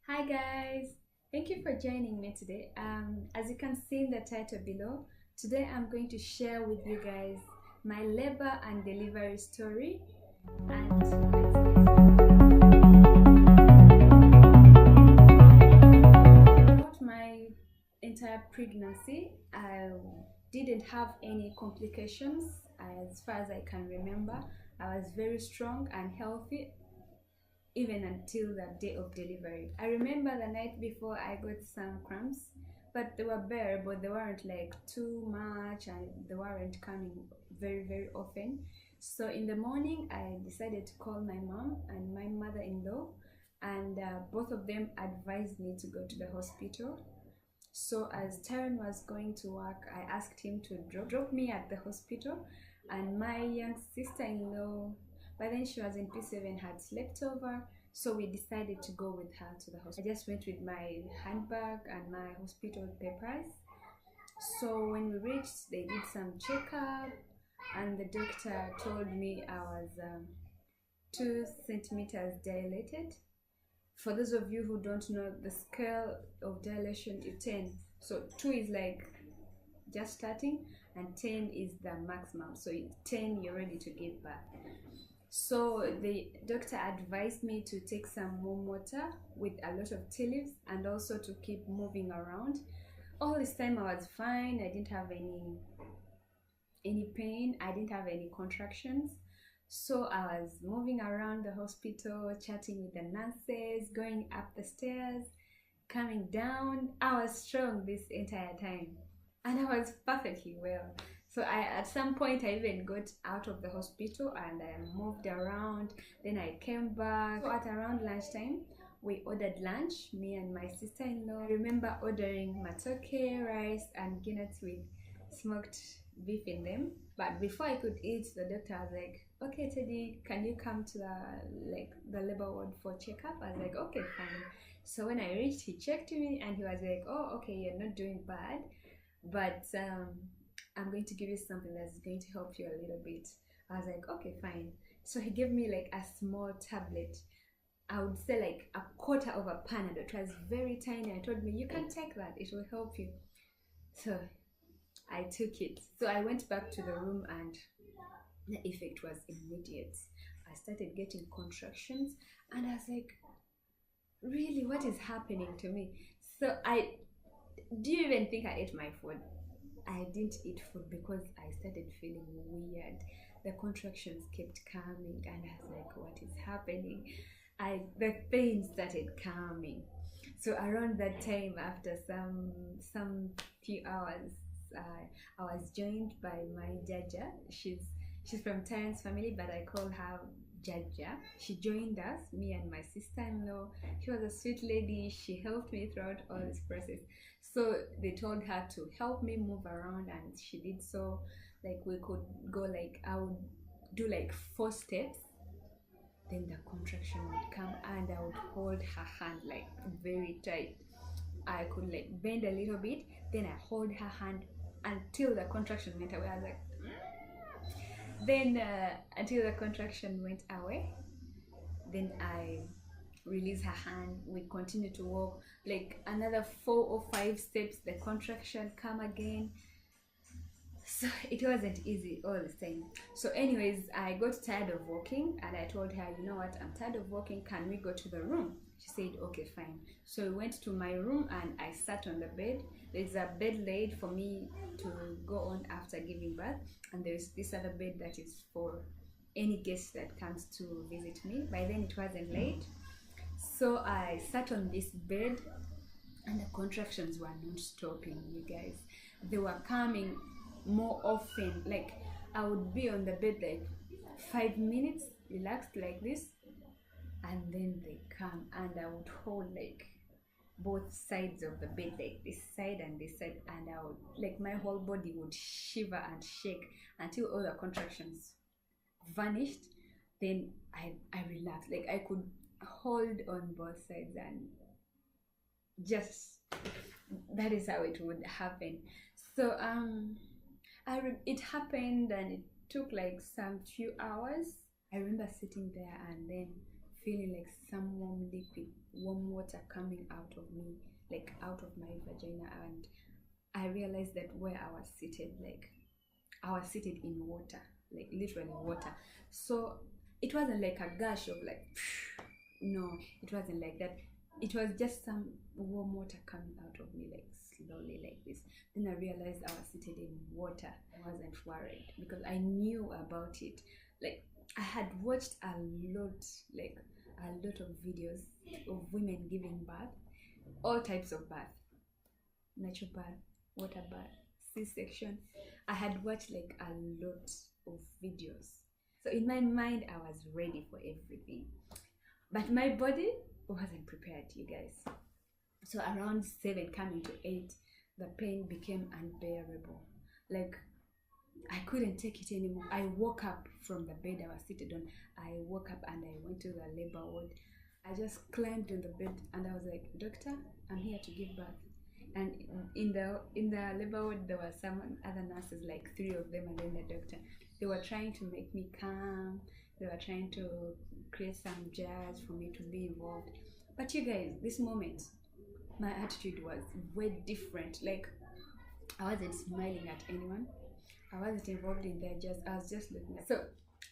Hi guys, thank you for joining me today. As you can see in the title below, today I'm going to share with you guys my labor and delivery story. And throughout my entire pregnancy, I didn't have any complications as far as I can remember. I was very strong and healthy even until the day of delivery. I remember the night before I got some cramps, but they were bearable. They weren't like too much and they weren't coming very often. So in the morning, I decided to call my mom and my mother-in-law, and both of them advised me to go to the hospital. So as Taran was going to work, I asked him to drop me at the hospital, and my young sister-in-law, by then she was in P7, had slept over, so we decided to go with her to the hospital. I just went with my handbag and my hospital papers. So when we reached, they did some checkup, and the doctor told me I was 2 centimeters dilated. For those of you who don't know, the scale of dilation is 10. So 2 is like just starting, and 10 is the maximum. So 10, you're ready to give birth. So the doctor advised me to take some warm water with a lot of tea leaves, and also to keep moving around. All this time I was fine. I didn't have any pain. I didn't have any contractions. So I was moving around the hospital, chatting with the nurses, going up the stairs, coming down. I was strong this entire time, and I was perfectly well. So at some point, I even got out of the hospital and I moved around. Then I came back. So at around lunchtime, we ordered lunch, me and my sister-in-law. I remember ordering matoke, rice, and guineas with smoked beef in them. But before I could eat, the doctor was like, "Okay, Teddy, can you come to the labor ward for checkup?" I was like, "Okay, fine." So when I reached, he checked me and he was like, "Oh, okay, you're not doing bad, but I'm going to give you something that's going to help you a little bit." I was like, "Okay, fine." So he gave me like a small tablet. I would say like a quarter of a Panadol. It was very tiny. I told me, "You can take that. It will help you." So I took it. So I went back to the room and the effect was immediate. I started getting contractions and I was like, "Really, what is happening to me?" So do you even think I ate my food? I didn't eat food because I started feeling weird. The contractions kept coming and I was like, "What is happening?" The pain started coming. So around that time, after some few hours, I was joined by my Jaja. She's from Terrence's family, but I call her Jaja. She joined us, me and my sister-in-law. She was a sweet lady. She helped me throughout all this process. So they told her to help me move around, and she did so. Like we could go, like I would do like 4 steps, then the contraction would come and I would hold her hand like very tight. I could like bend a little bit, then I hold her hand until the contraction went away. I was like, then until the contraction went away, then I release her hand. We continue to walk like another 4 or 5 steps. The contraction come again. So it wasn't easy all this time. So anyways, I got tired of walking and I told her, "You know what, I'm tired of walking, can we go to the room?" She said, "Okay, fine." So we went to my room and I sat on the bed. There's a bed laid for me to go on after giving birth, and there's this other bed that is for any guest that comes to visit me. By then it wasn't late. So I sat on this bed and the contractions were not stopping, you guys. They were coming more often. Like I would be on the bed like 5 minutes relaxed like this, and then they come and I would hold like both sides of the bed, like this side and this side, and I would like my whole body would shiver and shake until all the contractions vanished. Then I relaxed, like I could hold on both sides, and just that is how it would happen. So it happened and it took like some few hours. I remember sitting there and then feeling like some warm liquid, warm water coming out of me, like out of my vagina. And I realized that where I was seated, like I was seated in water, like literally water. So it wasn't like a gush of like, no, it wasn't like that. It was just some warm water coming out of me, like slowly, like this. Then I realized I was seated in water. I wasn't worried because I knew about it. Like I had watched a lot of videos of women giving birth, all types of birth, natural birth, water birth, C-section. I had watched like a lot of videos. So in my mind, I was ready for everything. But my body wasn't prepared, you guys. So around 7 coming to 8, the pain became unbearable. Like I couldn't take it anymore. I woke up from the bed I was seated on. I woke up and I went to the labor ward. I just climbed on the bed and I was like, "Doctor, I'm here to give birth." And in the labor ward there were some other nurses, like 3 of them, and then the doctor. They were trying to make me calm. They were trying to create some jazz for me to be involved. But you guys, this moment, my attitude was way different. Like I wasn't smiling at anyone. I wasn't involved in their jazz. I was just looking at. So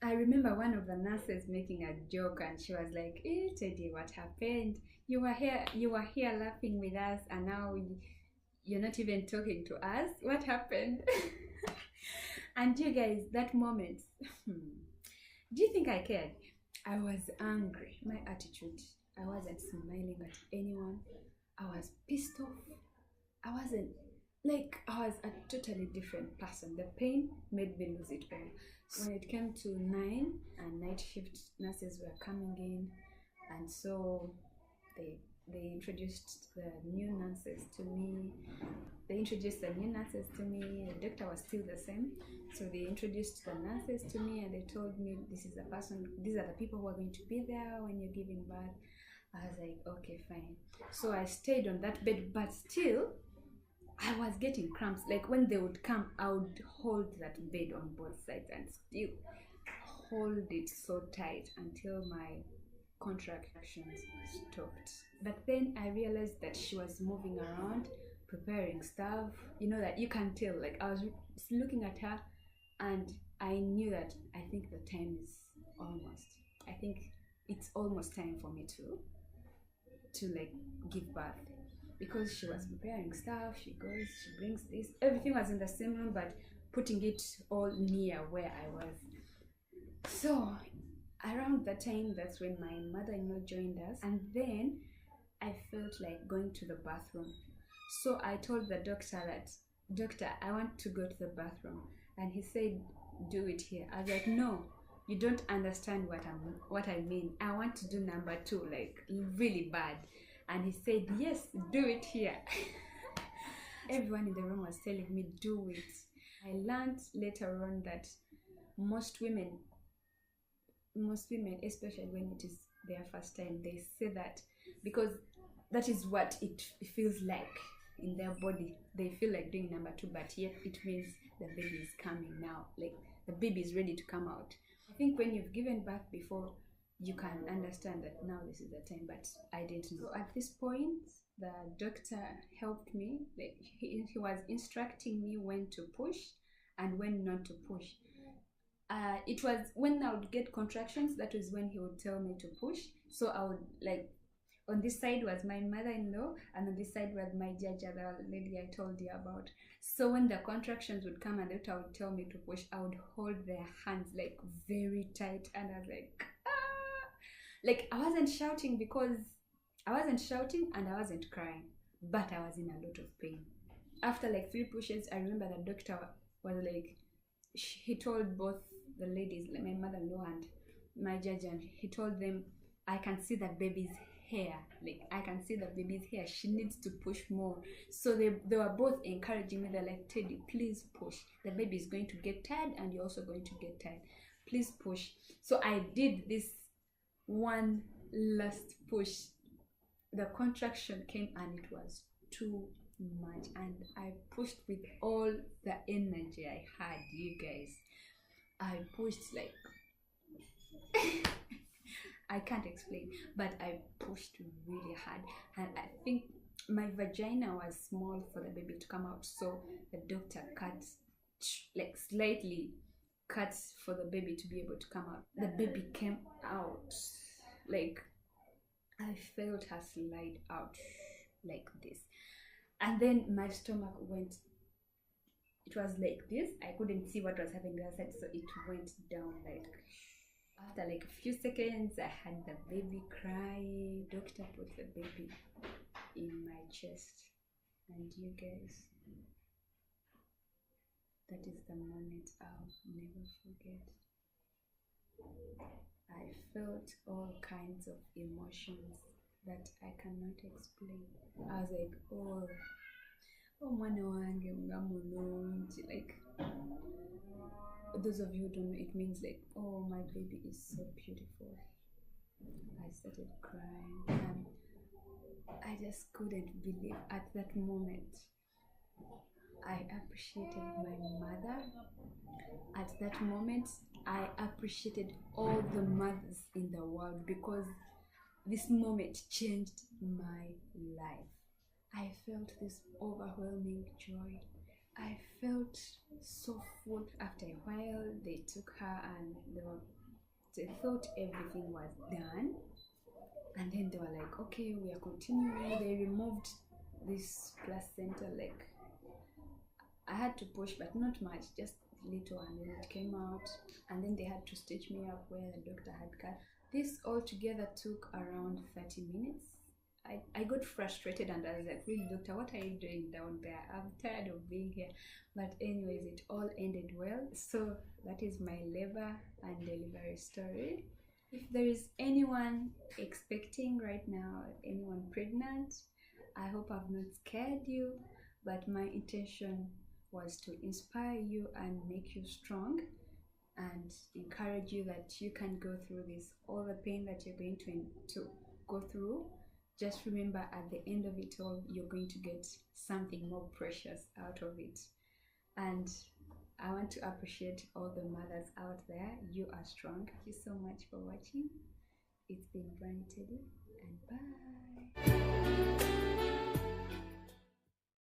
I remember one of the nurses making a joke, and she was like, "Hey, Teddy, what happened? You were here laughing with us, and now you're not even talking to us. What happened?" And you guys, that moment, do you think I cared? I was angry. My attitude, I wasn't smiling at anyone. I was pissed off. I was a totally different person. The pain made me lose it all. When it came to 9 and night shift nurses were coming in, and so they introduced the new nurses to me. The doctor was still the same. So they introduced the nurses to me and they told me, these are the people who are going to be there when you're giving birth. I was like, okay, fine. So I stayed on that bed, but still I was getting cramps. Like when they would come, I would hold that bed on both sides and still hold it so tight until my contractions stopped. But then I realized that she was moving around, preparing stuff. You know that you can tell. Like I was looking at her, and I knew that I think the time is almost. I think it's almost time for me to like give birth, because she was preparing stuff. She brings this. Everything was in the same room, but putting it all near where I was. So around that time, that's when my mother-in-law joined us, and then I felt like going to the bathroom. So I told the doctor that, "Doctor, I want to go to the bathroom." And he said, "Do it here." I was like, "No, you don't understand what I mean. I want to do number 2, like really bad." And he said, "Yes, do it here." Everyone in the room was telling me, "Do it." I learned later on that most women, especially when it is their first time, they say that because that is what it feels like in their body. They feel like doing number 2, but yet it means the baby is coming now, like the baby is ready to come out. I think when you've given birth before, you can understand that now this is the time, but I didn't know. At this point, the doctor helped me. Like he was instructing me when to push and when not to push. It was when I would get contractions, that was when he would tell me to push. So I would, like, on this side was my mother-in-law, and on this side was my judge, the lady I told you about. So when the contractions would come and the doctor would tell me to push, I would hold their hands like very tight, and I was like, ah! Like I wasn't shouting and I wasn't crying, but I was in a lot of pain. After like 3 pushes, I remember the doctor was like, he told both the ladies, like my mother-in-law and my judge, and he told them, "I can see the baby's hair. Like I can see the baby's hair. She needs to push more." So they were both encouraging me. They're like, "Teddy, please push. The baby is going to get tired and you're also going to get tired. Please push." So I did this one last push. The contraction came and it was too much, and I pushed with all the energy I had, you guys. I pushed like I can't explain, but I pushed really hard, and I think my vagina was small for the baby to come out, so the doctor cut, like slightly cut for the baby to be able to come out. The baby came out, like I felt her slide out like this, and then my stomach went, it was like this. I couldn't see what was happening the other side, so it went down like. After like a few seconds, I had the baby cry. Doctor put the baby in my chest, and you guys, that is the moment I'll never forget. I felt all kinds of emotions that I cannot explain. I was like, oh mwana wange nga mulungi, like, those of you who don't know, it means like, oh, my baby is so beautiful. I started crying, and I just couldn't believe at that moment. I appreciated my mother. At that moment, I appreciated all the mothers in the world, because this moment changed my life. I felt this overwhelming joy. I felt so full. After a while, they took her and they thought everything was done. And then they were like, okay, we are continuing. They removed this placenta, like, I had to push, but not much, just little, and then it came out. And then they had to stitch me up where the doctor had cut. This all together took around 30 minutes. I got frustrated, and I was like, really, doctor, what are you doing down there? I'm tired of being here. But anyways, it all ended well. So that is my labor and delivery story. If there is anyone expecting right now, anyone pregnant, I hope I've not scared you, but my intention was to inspire you and make you strong, and encourage you that you can go through this, all the pain that you're going to go through. Just remember, at the end of it all, you're going to get something more precious out of it. And I want to appreciate all the mothers out there. You are strong. Thank you so much for watching. It's been BRANYTEDDY, and bye.